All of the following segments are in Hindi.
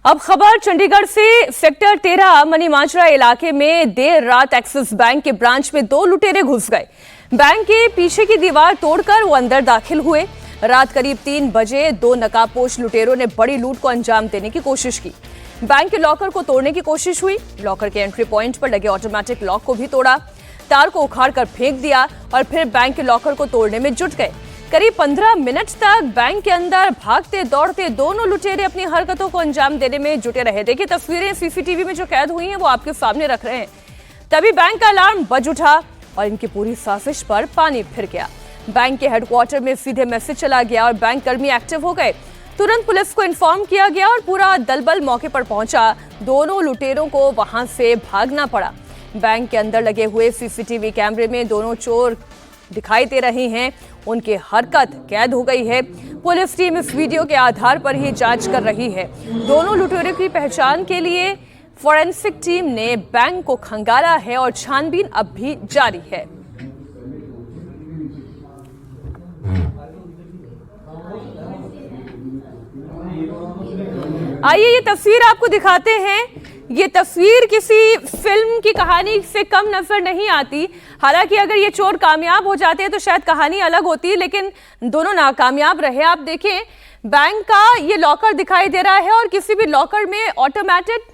अब खबर चंडीगढ़ से। सेक्टर 13 मनीमाजरा इलाके में देर रात एक्सिस बैंक के ब्रांच में दो लुटेरे घुस गए। बैंक के पीछे की दीवार तोड़कर वो अंदर दाखिल हुए। रात करीब 3 बजे दो नकाबपोश लुटेरों ने बड़ी लूट को अंजाम देने की कोशिश की। बैंक के लॉकर को तोड़ने की कोशिश हुई। लॉकर के एंट्री पॉइंट पर लगे ऑटोमेटिक लॉक को भी तोड़ा, तार को उखाड़कर फेंक दिया और फिर बैंक के लॉकर को तोड़ने में जुट गए। करीब 15 मिनट तक बैंक के अंदर भागते दौड़ते दोनों लुटेरे अपनी हरकतों को अंजाम देने में जुटे रहे। देखिए तस्वीरें सीसीटीवी में जो कैद हुई हैं वो आपके सामने रख रहे हैं। तभी बैंक का अलार्म बज उठा और इनकी पूरी साजिश पर पानी फिर गया। बैंक के हेडक्वार्टर में सीधे मैसेज चला गया और बैंक कर्मी एक्टिव हो गए। तुरंत पुलिस को इन्फॉर्म किया गया और पूरा दलबल मौके पर पहुंचा। दोनों लुटेरों को वहां से भागना पड़ा। बैंक के अंदर लगे हुए सीसीटीवी कैमरे में दोनों चोर दिखाई दे रहे हैं, उनकी हरकत कैद हो गई है। पुलिस टीम इस वीडियो के आधार पर ही जांच कर रही है। दोनों लुटेरों की पहचान के लिए फॉरेंसिक टीम ने बैंक को खंगाला है और छानबीन अब भी जारी है। आइए ये तस्वीर आपको दिखाते हैं। ये तस्वीर किसी फिल्म की कहानी से कम नजर नहीं आती। हालांकि अगर ये चोर कामयाब हो जाते हैं तो शायद कहानी अलग होती, लेकिन दोनों नाकामयाब रहे। आप देखें बैंक का ये लॉकर दिखाई दे रहा है और किसी भी लॉकर में ऑटोमेटिक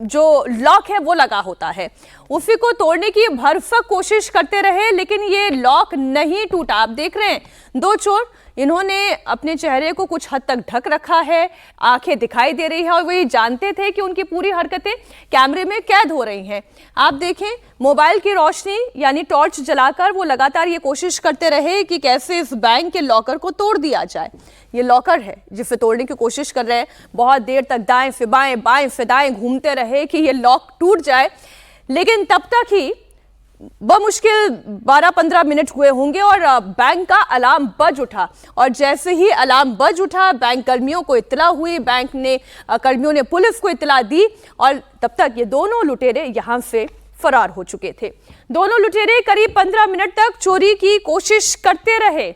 जो लॉक है वो लगा होता है। उसी को तोड़ने की भरसक कोशिश करते रहे, लेकिन ये लॉक नहीं टूटा। आप देख रहे हैं दो चोर, इन्होंने अपने चेहरे को कुछ हद तक ढक रखा है, आंखें दिखाई दे रही है और वो ये जानते थे कि उनकी पूरी हरकतें कैमरे में कैद हो रही हैं। आप देखें मोबाइल की रोशनी यानी टॉर्च जलाकर वो लगातार ये कोशिश करते रहे कि कैसे इस बैंक के लॉकर को तोड़ दिया जाए। ये लॉकर है जिसे तोड़ने की कोशिश कर रहे हैं। बहुत देर तक दाएं से बाएं बाएं से दाएं घूमते रहे कि ये लॉक टूट जाए, लेकिन तब तक ही बमुश्किल 12-15 मिनट हुए होंगे और बैंक का अलार्म बज उठा। और जैसे ही अलार्म बज उठा बैंक कर्मियों को इत्तला हुई, बैंक ने कर्मियों ने पुलिस को इत्तला दी और तब तक ये दोनों लुटेरे यहां से फरार हो चुके थे। दोनों लुटेरे करीब 15 मिनट तक चोरी की कोशिश करते रहे।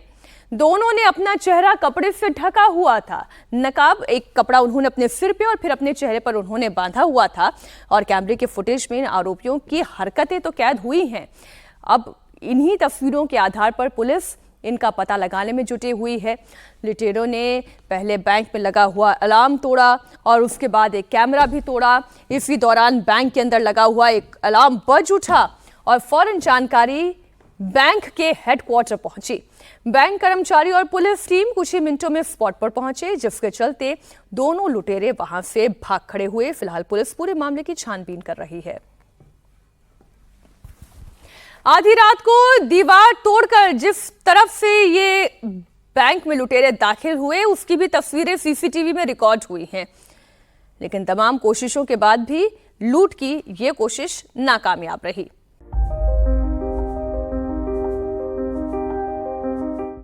दोनों ने अपना चेहरा कपड़े से ढका हुआ था। नकाब एक कपड़ा उन्होंने अपने सिर पे और फिर अपने चेहरे पर उन्होंने बांधा हुआ था और कैमरे के फुटेज में इन आरोपियों की हरकतें तो कैद हुई हैं। अब इन्हीं तस्वीरों के आधार पर पुलिस इनका पता लगाने में जुटी हुई है। लुटेरों ने पहले बैंक में लगा हुआ अलार्म तोड़ा और उसके बाद एक कैमरा भी तोड़ा। इसी दौरान बैंक के अंदर लगा हुआ एक अलार्म बज उठा और फौरन जानकारी बैंक के हेडक्वार्टर पहुंची। बैंक कर्मचारी और पुलिस टीम कुछ ही मिनटों में स्पॉट पर पहुंचे, जिसके चलते दोनों लुटेरे वहां से भाग खड़े हुए। फिलहाल पुलिस पूरे मामले की छानबीन कर रही है। आधी रात को दीवार तोड़कर जिस तरफ से ये बैंक में लुटेरे दाखिल हुए उसकी भी तस्वीरें सीसीटीवी में रिकॉर्ड हुई हैं, लेकिन तमाम कोशिशों के बाद भी लूट की ये कोशिश नाकामयाब रही।